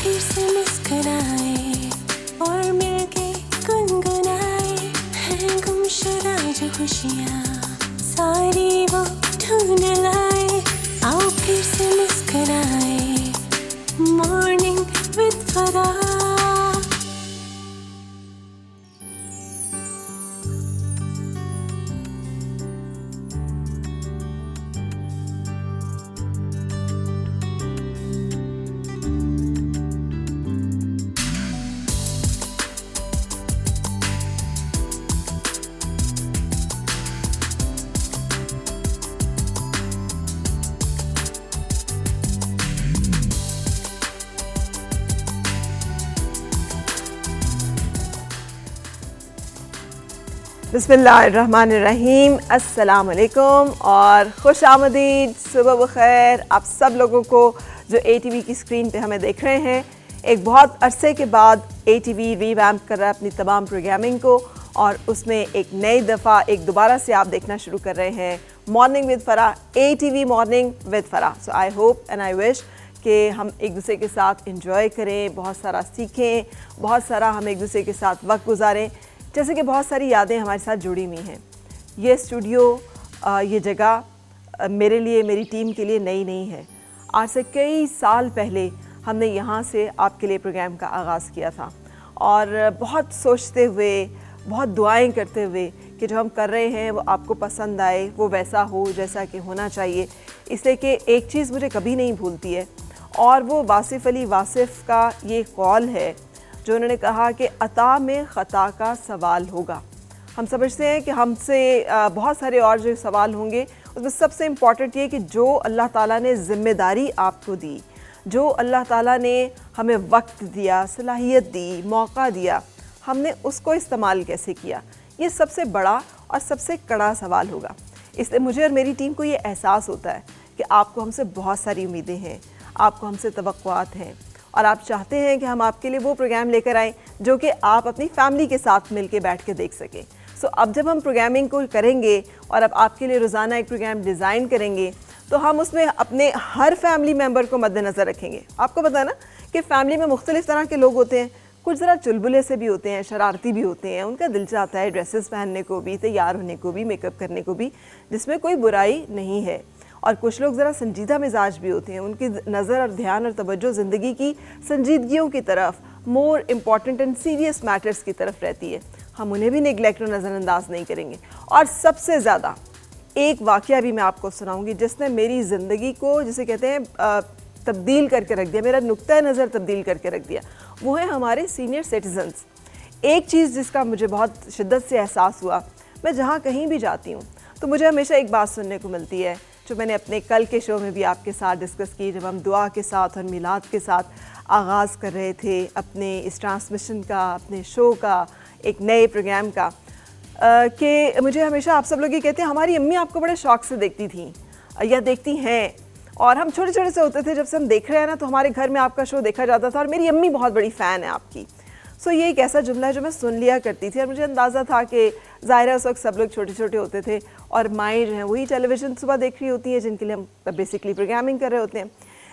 फिर से मुस्कुराए और मिलके गुनगुनाए हैं गुमशुदा जो खुशियाँ सारी वो ढूंढ लाए। आओ फिर से मुस्कुराए मॉर्निंग विद फरा। बिस्मिल्लाहिर्रहमानिर्रहीम, अस्सलाम वालेकुम और खुश आमदीद, सुबह बखैर आप सब लोगों को जो ATV की स्क्रीन पे हमें देख रहे हैं। एक बहुत अरसे के बाद ATV रीवैम्प कर रहा है अपनी तमाम प्रोग्रामिंग को और उसमें एक नई दफ़ा एक दोबारा से आप देखना शुरू कर रहे हैं morning with फ़रा, ATV morning with फ़रा। So I hope and I wish कि हम एक दूसरे के साथ इंजॉय करें, बहुत सारा सीखें, बहुत सारा हम एक दूसरे के साथ वक्त गुजारें, जैसे कि बहुत सारी यादें हमारे साथ जुड़ी हुई हैं। ये स्टूडियो, ये जगह मेरे लिए, मेरी टीम के लिए नई नहीं है। आज से कई साल पहले हमने यहाँ से आपके लिए प्रोग्राम का आगाज़ किया था और बहुत सोचते हुए, बहुत दुआएं करते हुए कि जो हम कर रहे हैं वो आपको पसंद आए, वो वैसा हो जैसा कि होना चाहिए। इसलिए कि एक चीज़ मुझे कभी नहीं भूलती है और वो वासिफ़ अली वासिफ़ का ये कौल है जो उन्होंने कहा कि अता में ख़ता का सवाल होगा। हम समझते हैं कि हमसे बहुत सारे और जो सवाल होंगे, उसमें सबसे इम्पॉर्टेंट ये कि जो अल्लाह ताला ने ज़िम्मेदारी आपको दी, जो अल्लाह ताला ने हमें वक्त दिया, सलाहियत दी, मौका दिया, हमने उसको इस्तेमाल कैसे किया, ये सबसे बड़ा और सबसे कड़ा सवाल होगा। इसलिए मुझे और मेरी टीम को ये एहसास होता है कि आपको हमसे बहुत सारी उम्मीदें हैं, आपको हमसे तवक्कुआत हैं और आप चाहते हैं कि हम आपके लिए वो प्रोग्राम लेकर आएँ जो कि आप अपनी फैमिली के साथ मिल के बैठ के देख सकें। सो अब जब हम प्रोग्रामिंग को करेंगे और अब आपके लिए रोज़ाना एक प्रोग्राम डिज़ाइन करेंगे तो हम उसमें अपने हर फैमिली मेम्बर को मद्देनज़र रखेंगे। आपको पता है ना कि फ़ैमिली में मुख्तलिफ़ तरह के लोग होते हैं, कुछ ज़रा चुलबुले से भी होते हैं, शरारती भी होते हैं, उनका दिल चाहता है ड्रेसेस पहनने को भी, तैयार होने को भी, मेकअप करने को भी, जिसमें कोई बुराई नहीं है। और कुछ लोग ज़रा संजीदा मिजाज भी होते हैं, उनकी नज़र और ध्यान और तवज्जो ज़िंदगी की संजीदगियों की तरफ, more important and serious matters की तरफ रहती है। हम उन्हें भी नेगलेक्ट और नज़रअंदाज नहीं करेंगे। और सबसे ज़्यादा एक वाक़या भी मैं आपको सुनाऊंगी जिसने मेरी ज़िंदगी को, जिसे कहते हैं, तब्दील करके रख दिया, मेरा नुक्ता नज़र तब्दील करके रख दिया। वो है हमारे सीनियर सिटीजन्स। एक चीज़ जिसका मुझे बहुत शिद्दत से एहसास हुआ, मैं जहाँ कहीं भी जाती हूँ तो मुझे हमेशा एक बात सुनने को मिलती है जो मैंने अपने कल के शो में भी आपके साथ डिस्कस की, जब हम दुआ के साथ और मिलाद के साथ आगाज़ कर रहे थे अपने इस ट्रांसमिशन का, अपने शो का, एक नए प्रोग्राम का, कि मुझे हमेशा आप सब लोग ये कहते हैं हमारी अम्मी आपको बड़े शौक़ से देखती थी या देखती हैं, और हम छोटे छोटे से होते थे, जब से हम देख रहे हैं ना तो हमारे घर में आपका शो देखा जाता था और मेरी अम्मी बहुत बड़ी फ़ैन है आपकी। सो ये एक ऐसा जुमला है जो मैं सुन लिया करती थी और मुझे अंदाज़ा था कि ज़ाहिर है उस वक्त सब लोग छोटे छोटे होते थे और माएँ जो हैं वही टेलीविज़न सुबह देख रही होती हैं जिनके लिए हम बेसिकली प्रोग्रामिंग कर रहे होते हैं।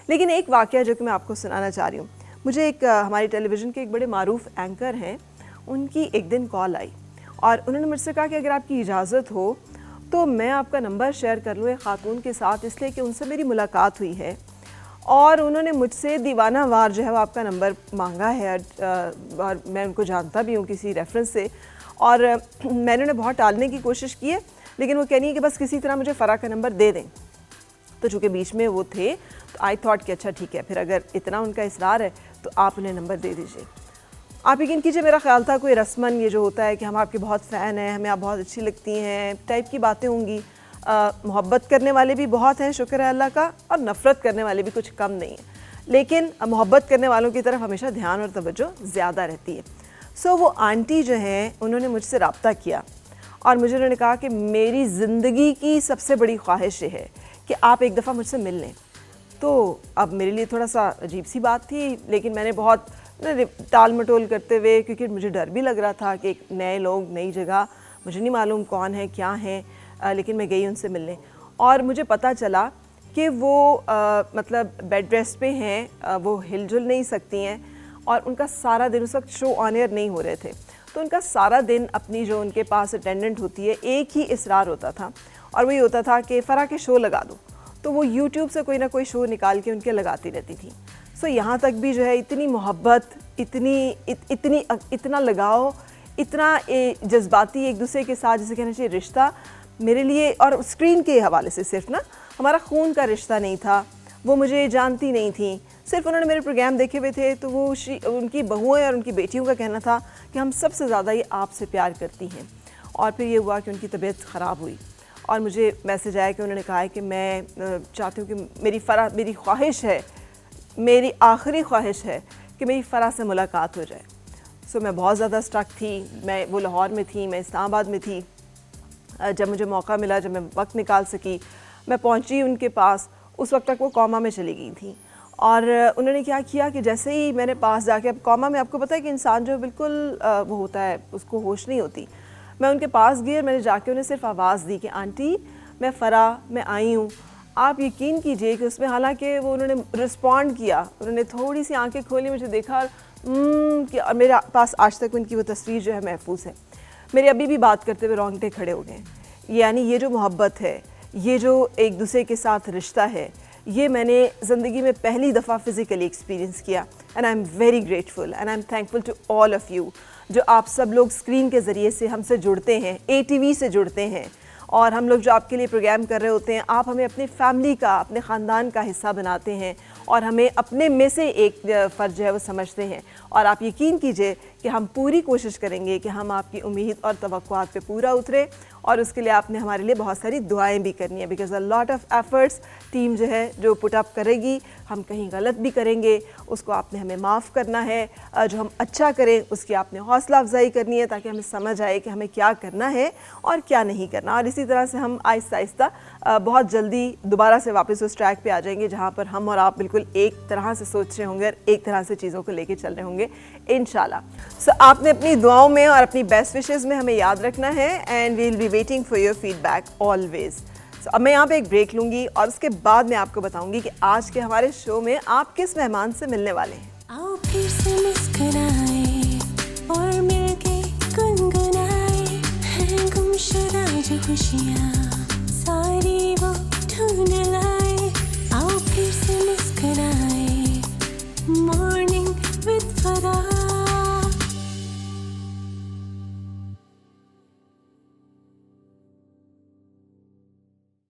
लेकिन एक वाक़या जो कि मैं आपको सुनाना चाह रही हूँ, मुझे एक हमारी टेलीविज़न के एक बड़े मारूफ एंकर हैं, उनकी एक दिन कॉल आई और उन्होंने मुझसे कहा कि अगर आपकी इजाज़त हो तो मैं आपका नंबर शेयर कर लूँ एक ख़ातून के साथ, इसलिए कि उनसे मेरी मुलाकात हुई है और उन्होंने मुझसे दीवाना वार जो है वो आपका नंबर मांगा है और मैं उनको जानता भी हूँ किसी रेफरेंस से, और मैंने उन्हें बहुत टालने की कोशिश की है, लेकिन वो कह रही है कि बस किसी तरह मुझे फ़रा का नंबर दे दें। तो चूँकि बीच में वो थे तो आई थॉट कि अच्छा ठीक है, फिर अगर इतना उनका इसरार है तो आप उन्हें नंबर दे दीजिए। आप यकीन कीजिए मेरा ख्याल था कोई रस्मन ये जो होता है कि हम आपके बहुत फ़ैन हैं, हमें आप बहुत अच्छी लगती हैं टाइप की बातें होंगी। मोहब्बत करने वाले भी बहुत हैं, शुक्र है अल्लाह का, और नफ़रत करने वाले भी कुछ कम नहीं हैं, लेकिन मोहब्बत करने वालों की तरफ हमेशा ध्यान और तवज्जो ज़्यादा रहती है। सो वो आंटी जो हैं उन्होंने मुझसे रब्ता किया और मुझे उन्होंने कहा कि मेरी ज़िंदगी की सबसे बड़ी ख्वाहिश ये है कि आप एक दफ़ा मुझसे मिल लें। तो अब मेरे लिए थोड़ा सा अजीब सी बात थी, लेकिन मैंने बहुत टाल मटोल करते हुए, क्योंकि मुझे डर भी लग रहा था कि एक नए लोग, नई जगह, मुझे नहीं मालूम कौन है क्या है, लेकिन मैं गई उनसे मिलने और मुझे पता चला कि वो मतलब बेड रेस्ट पे हैं, वो हिलजुल नहीं सकती हैं और उनका सारा दिन उस वक्त शो ऑन एयर नहीं हो रहे थे, तो उनका सारा दिन अपनी जो उनके पास अटेंडेंट होती है एक ही इसरार होता था और वही होता था कि फ़रा के शो लगा दो, तो वो यूट्यूब से कोई ना कोई शो निकाल के उनके लगाती रहती थी। सो यहाँ तक भी जो है इतनी मोहब्बत, इतना लगाव, इतना जज्बाती एक दूसरे के साथ, जिसे कहना चाहिए रिश्ता मेरे लिए, और स्क्रीन के हवाले से सिर्फ ना, हमारा खून का रिश्ता नहीं था, वो मुझे जानती नहीं थी, सिर्फ उन्होंने मेरे प्रोग्राम देखे हुए थे, तो वो उनकी बहुएं और उनकी बेटियों का कहना था कि हम सबसे ज़्यादा ये आपसे प्यार करती हैं। और फिर ये हुआ कि उनकी तबीयत ख़राब हुई और मुझे मैसेज आया कि उन्होंने कहा है कि मैं चाहती हूँ कि मेरी ख्वाहिश है, मेरी आखिरी ख्वाहिश है कि मेरी फ़रा से मुलाकात हो जाए। सो मैं बहुत ज़्यादा स्ट्रक थी, मैं वो लाहौर में थी, मैं इस्लामाबाद में थी। जब मुझे मौका मिला, जब मैं वक्त निकाल सकी, मैं पहुंची उनके पास। उस वक्त तक वो कोमा में चली गई थी और उन्होंने क्या किया कि जैसे ही मैंने पास जाके, अब कोमा में आपको पता है कि इंसान जो बिल्कुल वो होता है, उसको होश नहीं होती। मैं उनके पास गई और मैंने जाके उन्हें सिर्फ आवाज़ दी कि आंटी मैं फ़रा, मैं आई हूँ। आप यकीन कीजिए कि उसमें, हालांकि वो उन्होंने रिस्पॉन्ड किया, उन्होंने थोड़ी सी आंखें खोली, मुझे देखा और और मेरे पास आज तक उनकी वो तस्वीर जो है महफूज है। मेरे अभी भी बात करते हुए रोंगटे खड़े हो गए। यानी ये जो मोहब्बत है, ये जो एक दूसरे के साथ रिश्ता है, ये मैंने ज़िंदगी में पहली दफ़ा फ़िज़िकली एक्सपीरियंस किया। And I am very grateful and I am thankful to all of you, जो आप सब लोग स्क्रीन के ज़रिए से हमसे जुड़ते हैं, ATV से जुड़ते हैं, और हम लोग जो आपके लिए प्रोग्राम कर रहे होते हैं, आप हमें अपनी फैमिली का, अपने ख़ानदान का हिस्सा बनाते हैं और हमें अपने में से एक फ़र्ज है वो समझते हैं। और आप यकीन कीजिए कि हम पूरी कोशिश करेंगे कि हम आपकी उम्मीद और तवक्कुआत पे पूरा उतरे, और उसके लिए आपने हमारे लिए बहुत सारी दुआएं भी करनी है, because a lot of efforts team जो है जो पुट अप करेगी। हम कहीं गलत भी करेंगे, उसको आपने हमें माफ़ करना है, जो हम अच्छा करें उसकी आपने हौसला अफजाई करनी है, ताकि हमें समझ आए कि हमें क्या करना है और क्या नहीं करना। और इसी तरह से हम आहिस्ता आहिस्ता बहुत जल्दी दोबारा से वापस उस ट्रैक पे आ जाएंगे जहाँ पर हम और आप बिल्कुल एक तरह से सोच रहे होंगे, एक तरह से चीज़ों को लेके चल रहे होंगे इंशाल्लाह। सो आपने अपनी दुआओं में और अपनी बेस्ट विशेज़ में हमें याद रखना है, and we will be waiting for your feedback always. So अब मैं यहाँ पे एक ब्रेक लूँगी और उसके बाद मैं आपको बताऊँगी कि आज के हमारे शो में आप किस मेहमान से मिलने वाले हैं। आओ फिर से मुस्कुराए और मिलके गुनगुनाए, हैं गुमशुदा जो खुशियाँ सारी वो ढूंढ